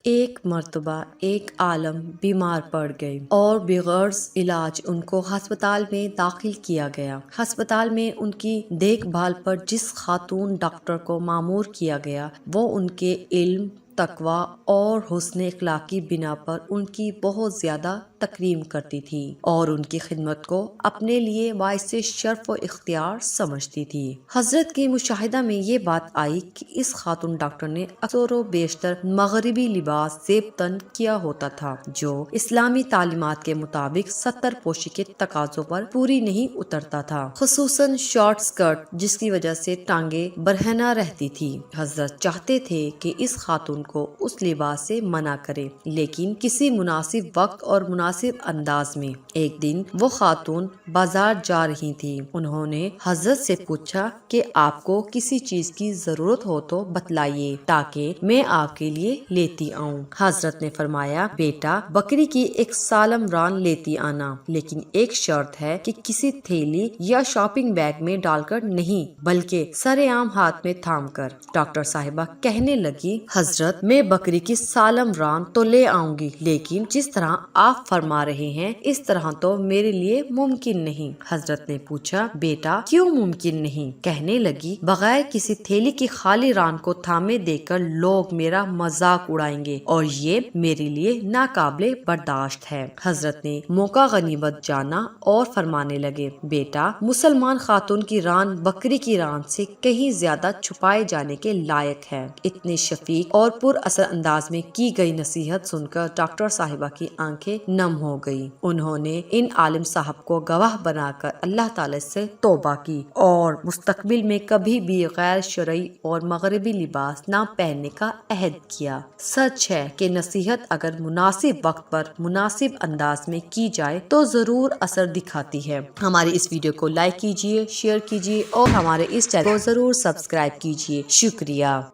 ایک مرتبہ ایک عالم بیمار پڑ گئے اور بغرض علاج ان کو ہسپتال میں داخل کیا گیا۔ ہسپتال میں ان کی دیکھ بھال پر جس خاتون ڈاکٹر کو مامور کیا گیا وہ ان کے علم، تقویٰ اور حسن اخلاق کی بنا پر ان کی بہت زیادہ تکریم کرتی تھی اور ان کی خدمت کو اپنے لیے باعث شرف و اختیار سمجھتی تھی۔ حضرت کے مشاہدہ میں یہ بات آئی کہ اس خاتون ڈاکٹر نے اکثر و بیشتر مغربی لباس زیب تن کیا ہوتا تھا جو اسلامی تعلیمات کے مطابق ستر پوشی کے تقاضوں پر پوری نہیں اترتا تھا، خصوصاً شارٹ سکرٹ جس کی وجہ سے ٹانگیں برہنہ رہتی تھی۔ حضرت چاہتے تھے کہ اس خاتون کو اس لباس سے منع کرے، لیکن کسی مناسب وقت اور مناسب انداز میں۔ ایک دن وہ خاتون بازار جا رہی تھی۔ انہوں نے حضرت سے پوچھا کہ آپ کو کسی چیز کی ضرورت ہو تو بتلائیے تاکہ میں آپ کے لیے لیتی آؤں۔ حضرت نے فرمایا، بیٹا بکری کی ایک سالم ران لیتی آنا، لیکن ایک شرط ہے کہ کسی تھیلی یا شاپنگ بیگ میں ڈال کر نہیں بلکہ سرے عام ہاتھ میں تھام کر۔ ڈاکٹر صاحبہ کہنے لگی، حضرت میں بکری کی سالم ران تو لے آؤں گی، لیکن جس طرح آپ فرما رہے ہیں اس طرح تو میرے لیے ممکن نہیں۔ حضرت نے پوچھا، بیٹا کیوں ممکن نہیں؟ کہنے لگی، بغیر کسی تھیلی کی خالی ران کو تھامے دے کر لوگ میرا مذاق اڑائیں گے اور یہ میرے لیے ناقابل برداشت ہے۔ حضرت نے موقع غنیمت جانا اور فرمانے لگے، بیٹا مسلمان خاتون کی ران بکری کی ران سے کہیں زیادہ چھپائے جانے کے لائق ہے۔ اتنے شفیق اور پر اثر انداز میں کی گئی نصیحت سن کر ڈاکٹر صاحبہ کی آنکھیں نم ہو گئی۔ انہوں نے ان عالم صاحب کو گواہ بنا کر اللہ تعالی سے توبہ کی اور مستقبل میں کبھی بھی غیر شرعی اور مغربی لباس نہ پہننے کا عہد کیا۔ سچ ہے کہ نصیحت اگر مناسب وقت پر مناسب انداز میں کی جائے تو ضرور اثر دکھاتی ہے۔ ہماری اس ویڈیو کو لائک کیجیے، شیئر کیجیے اور ہمارے اس چینل کو ضرور سبسکرائب کیجیے۔ شکریہ۔